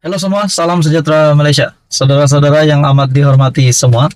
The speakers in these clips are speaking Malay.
Halo semua, salam sejahtera Malaysia. Saudara-saudara yang amat dihormati semua.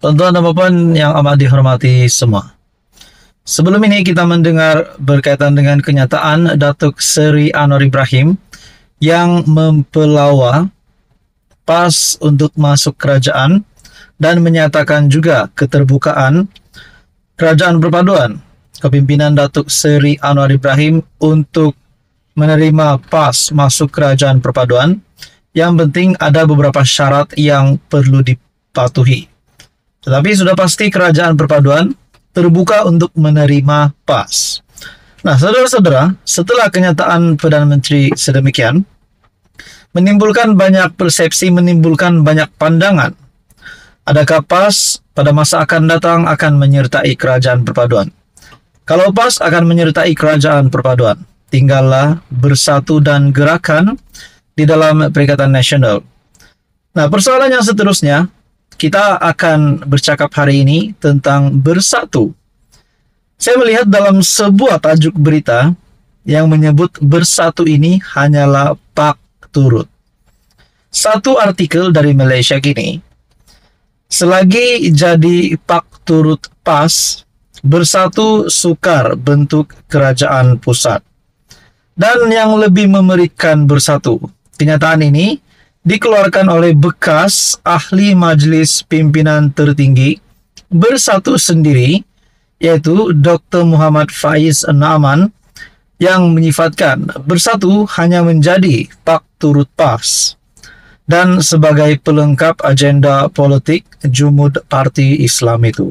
Tuan-tuan dan puan yang amat dihormati semua. Sebelum ini kita mendengar berkaitan dengan kenyataan Datuk Seri Anwar Ibrahim yang mempelawa PAS untuk masuk kerajaan dan menyatakan juga keterbukaan Kerajaan Perpaduan kepimpinan Datuk Seri Anwar Ibrahim untuk menerima PAS masuk Kerajaan Perpaduan. Yang penting ada beberapa syarat yang perlu dipatuhi. Tetapi sudah pasti Kerajaan Perpaduan terbuka untuk menerima PAS. Nah, saudara-saudara, setelah kenyataan Perdana Menteri sedemikian, menimbulkan banyak persepsi, menimbulkan banyak pandangan. Adakah PAS pada masa akan datang akan menyertai Kerajaan Perpaduan? Kalau PAS akan menyertai Kerajaan Perpaduan, tinggallah bersatu dan gerakan di dalam Perikatan Nasional. Nah, persoalan yang seterusnya, kita akan bercakap hari ini tentang bersatu. Saya melihat dalam sebuah tajuk berita yang menyebut bersatu ini hanyalah pak turut. Satu artikel dari Malaysia gini, selagi jadi pak turut PAS, bersatu sukar bentuk kerajaan pusat. Dan yang lebih mengerikan bersatu, kenyataan ini dikeluarkan oleh bekas ahli Majlis Pimpinan Tertinggi Bersatu sendiri, yaitu Dr. Muhammad Faiz Naaman, yang menyifatkan bersatu hanya menjadi pak turut PAS dan sebagai pelengkap agenda politik Jumud Parti Islam itu.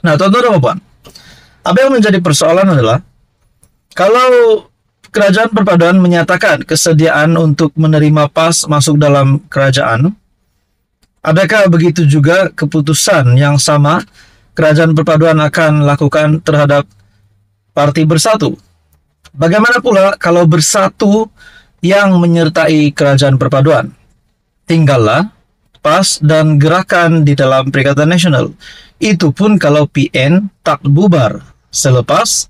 Nah, tuan-tuan dan puan, apa yang menjadi persoalan adalah kalau Kerajaan Perpaduan menyatakan kesediaan untuk menerima PAS masuk dalam kerajaan, adakah begitu juga keputusan yang sama Kerajaan Perpaduan akan lakukan terhadap Parti Bersatu? Bagaimana pula kalau Bersatu yang menyertai Kerajaan Perpaduan? Tinggallah PAS dan gerakan di dalam Perikatan Nasional. Itu pun kalau PN tak bubar selepas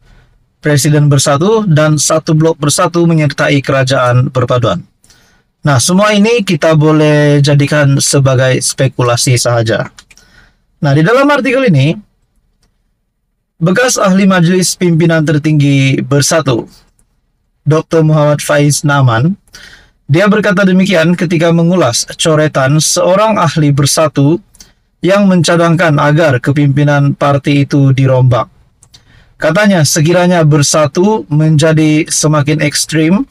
Presiden Bersatu dan satu blok Bersatu menyertai Kerajaan Perpaduan. Nah, semua ini kita boleh jadikan sebagai spekulasi sahaja. Nah, di dalam artikel ini, bekas ahli Majlis Pimpinan Tertinggi Bersatu, Dr. Muhammad Faiz Naaman, dia berkata demikian ketika mengulas coretan seorang ahli Bersatu yang mencadangkan agar kepimpinan parti itu dirombak. Katanya, sekiranya Bersatu menjadi semakin ekstrim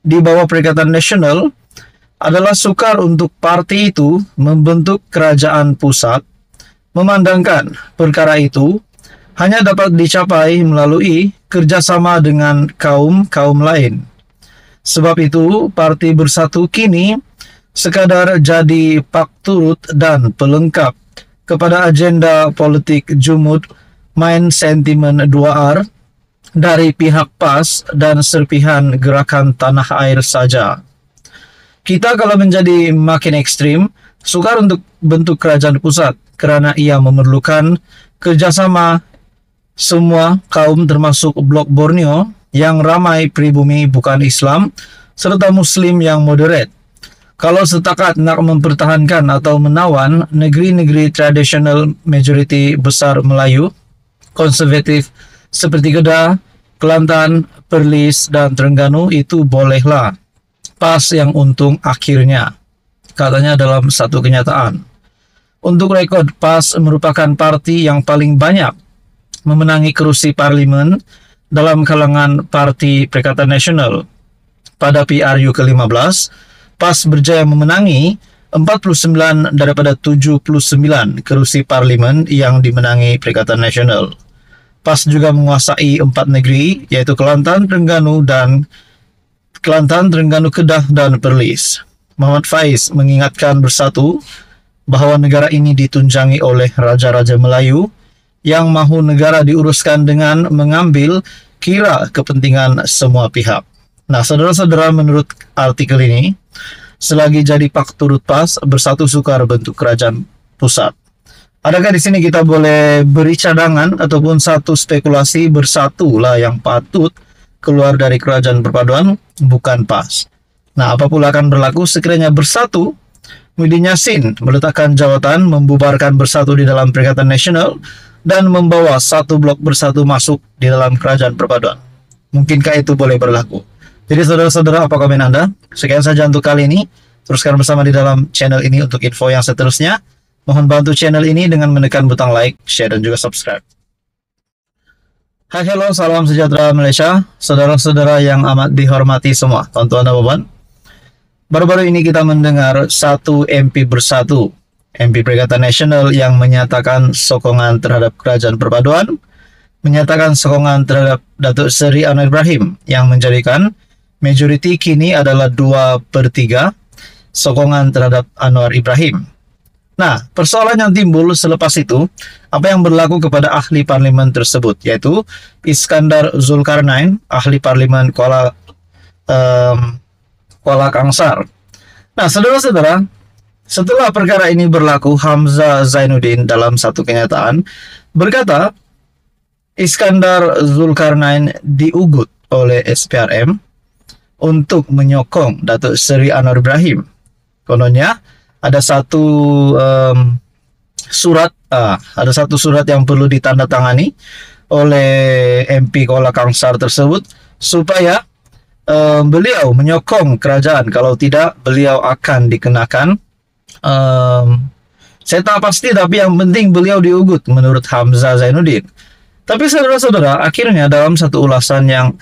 di bawah Perikatan Nasional, adalah sukar untuk parti itu membentuk kerajaan pusat, memandangkan perkara itu hanya dapat dicapai melalui kerjasama dengan kaum-kaum lain. Sebab itu, Parti Bersatu kini sekadar jadi pak turut dan pelengkap kepada agenda politik Jumud main sentimen 2R dari pihak PAS dan serpihan gerakan tanah air saja. Kita kalau menjadi makin ekstrim, sukar untuk bentuk kerajaan pusat kerana ia memerlukan kerjasama semua kaum termasuk blok Borneo yang ramai pribumi bukan Islam serta Muslim yang moderat. Kalau setakat nak mempertahankan atau menawan negeri-negeri tradisional majoriti besar Melayu, konservatif seperti Kedah, Kelantan, Perlis, dan Terengganu, itu bolehlah PAS yang untung akhirnya, katanya dalam satu kenyataan. Untuk rekod, PAS merupakan parti yang paling banyak memenangi kerusi parlimen dalam kalangan Parti Perikatan Nasional. Pada PRU ke-15, PAS berjaya memenangi 49 daripada 79 kerusi parlimen yang dimenangi Perikatan Nasional. PAS juga menguasai 4 negeri, yaitu Kelantan, Terengganu, Kedah, dan Perlis. Muhammad Faiz mengingatkan Bersatu bahawa negara ini ditunjangi oleh Raja-Raja Melayu yang mahu negara diuruskan dengan mengambil kira kepentingan semua pihak. Nah, saudara-saudara, menurut artikel ini, selagi jadi pak turut PAS, Bersatu sukar bentuk kerajaan pusat. Adakah di sini kita boleh beri cadangan ataupun satu spekulasi Bersatu lah yang patut keluar dari Kerajaan Perpaduan, bukan PAS? Nah, apa pula akan berlaku sekiranya Bersatu Muhyiddin Yassin meletakkan jawatan, membubarkan Bersatu di dalam Perikatan Nasional, dan membawa satu blok Bersatu masuk di dalam Kerajaan Perpaduan? Mungkinkah itu boleh berlaku? Jadi saudara-saudara, apa komen Anda? Sekian saja untuk kali ini. Teruskan bersama di dalam channel ini untuk info yang seterusnya. Mohon bantu channel ini dengan menekan butang like, share, dan juga subscribe. Hai, hello, salam sejahtera Malaysia. Saudara-saudara yang amat dihormati semua, tuan-tuan dan puan. Baru-baru ini kita mendengar satu MP Bersatu, MP Perikatan Nasional, yang menyatakan sokongan terhadap Kerajaan Perpaduan, menyatakan sokongan terhadap Datuk Seri Anwar Ibrahim, yang menjadikan majoriti kini adalah 2/3 sokongan terhadap Anwar Ibrahim. Nah, persoalan yang timbul selepas itu, apa yang berlaku kepada ahli parlimen tersebut, yaitu Iskandar Zulkarnain, ahli parlimen Kuala Kangsar. Nah, saudara-saudara, setelah perkara ini berlaku, Hamzah Zainuddin dalam satu kenyataan berkata, Iskandar Zulkarnain diugut oleh SPRM untuk menyokong Datuk Seri Anwar Ibrahim. Kononnya ada satu surat yang perlu ditandatangani oleh MP Kuala Kangsar tersebut supaya beliau menyokong kerajaan. Kalau tidak, beliau akan dikenakan saya tak pasti, tapi yang penting beliau diugut menurut Hamzah Zainuddin. Tapi saudara-saudara, akhirnya dalam satu ulasan yang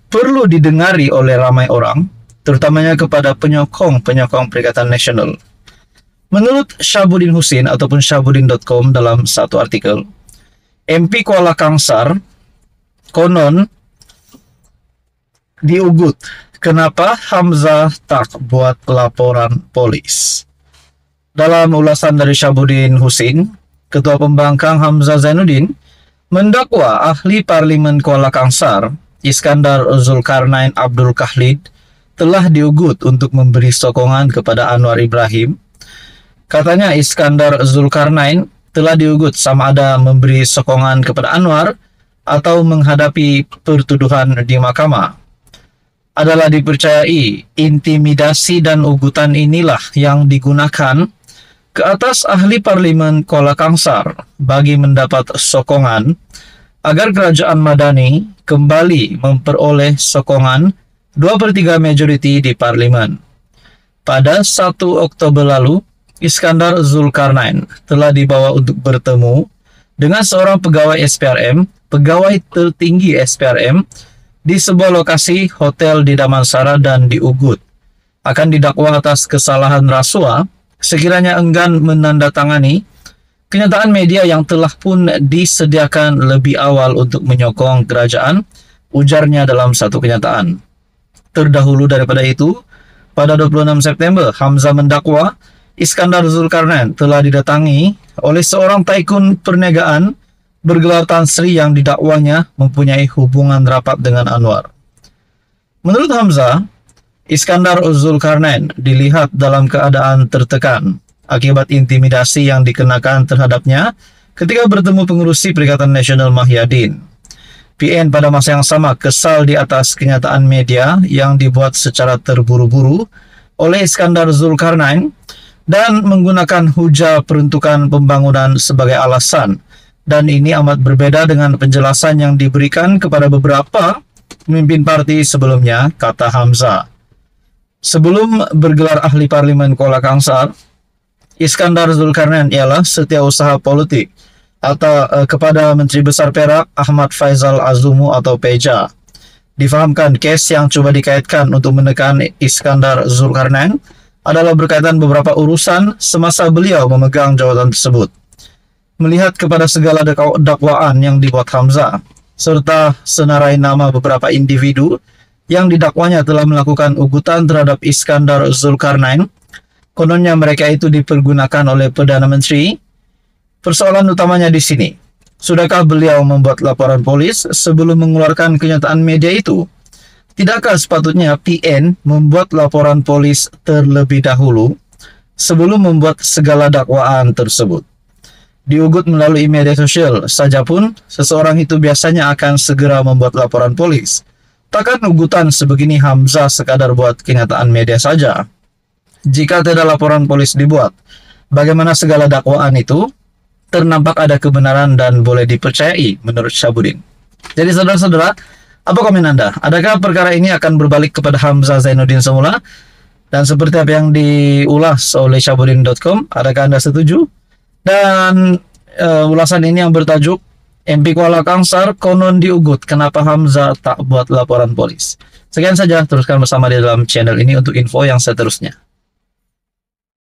perlu didengari oleh ramai orang, terutamanya kepada penyokong Perikatan Nasional, menurut Syahabuddin Husin ataupun syahabuddin.com dalam satu artikel, MP Kuala Kangsar konon diugut. Kenapa Hamzah tak buat laporan polis? Dalam ulasan dari Syahabuddin Husin, Ketua Pembangkang Hamzah Zainuddin mendakwa ahli parlimen Kuala Kangsar, Iskandar Zulkarnain Abdul Khalid, telah diugut untuk memberi sokongan kepada Anwar Ibrahim. Katanya Iskandar Zulkarnain telah diugut sama ada memberi sokongan kepada Anwar atau menghadapi pertuduhan di mahkamah. Adalah dipercayai intimidasi dan ugutan inilah yang digunakan ke atas ahli parlimen Kuala Kangsar bagi mendapat sokongan agar kerajaan Madani kembali memperoleh sokongan 2/3 majoriti di parlimen. Pada 1 Oktober lalu, Iskandar Zulkarnain telah dibawa untuk bertemu dengan seorang pegawai SPRM, pegawai tertinggi SPRM, di sebuah lokasi hotel di Damansara dan diugut. Akan didakwa atas kesalahan rasuah sekiranya enggan menandatangani kenyataan media yang telah pun disediakan lebih awal untuk menyokong kerajaan, ujarnya dalam satu kenyataan. Terdahulu daripada itu, pada 26 September, Hamzah mendakwa Iskandar Zulkarnain telah didatangi oleh seorang taikun perniagaan bergelar Tan Sri yang didakwanya mempunyai hubungan rapat dengan Anwar. Menurut Hamzah, Iskandar Zulkarnain dilihat dalam keadaan tertekan akibat intimidasi yang dikenakan terhadapnya ketika bertemu pengurusi Perikatan Nasional Mahyadin. PN pada masa yang sama kesal di atas kenyataan media yang dibuat secara terburu-buru oleh Iskandar Zulkarnain dan menggunakan hujah peruntukan pembangunan sebagai alasan, dan ini amat berbeda dengan penjelasan yang diberikan kepada beberapa pemimpin parti sebelumnya, kata Hamzah. Sebelum bergelar ahli parlimen Kuala Kangsar, Iskandar Zulkarnain ialah setiausaha politik atau kepada Menteri Besar Perak Ahmad Faizal Azumu atau Peja. Difahamkan kes yang coba dikaitkan untuk menekan Iskandar Zulkarnain adalah berkaitan beberapa urusan semasa beliau memegang jawatan tersebut. Melihat kepada segala dakwaan yang dibuat Hamzah, serta senarai nama beberapa individu yang didakwanya telah melakukan ugutan terhadap Iskandar Zulkarnain, kononnya mereka itu dipergunakan oleh Perdana Menteri. Persoalan utamanya di sini, sudahkah beliau membuat laporan polis sebelum mengeluarkan kenyataan media itu? Tidakkah sepatutnya PN membuat laporan polis terlebih dahulu sebelum membuat segala dakwaan tersebut? Diugut melalui media sosial saja pun, seseorang itu biasanya akan segera membuat laporan polis Takkan ugutan sebegini Hamzah sekadar buat kenyataan media saja. Jika tidak laporan polis dibuat, bagaimana segala dakwaan itu ternampak ada kebenaran dan boleh dipercayai menurut Syahbudin. Jadi saudara-saudara, apa komen Anda? Adakah perkara ini akan berbalik kepada Hamzah Zainuddin semula? Dan seperti apa yang diulas oleh Syahbudin.com, adakah Anda setuju? Dan ulasan ini yang bertajuk MP Kuala Kangsar konon diugut, kenapa Hamzah tak buat laporan polis. Sekian saja, teruskan bersama di dalam channel ini untuk info yang seterusnya.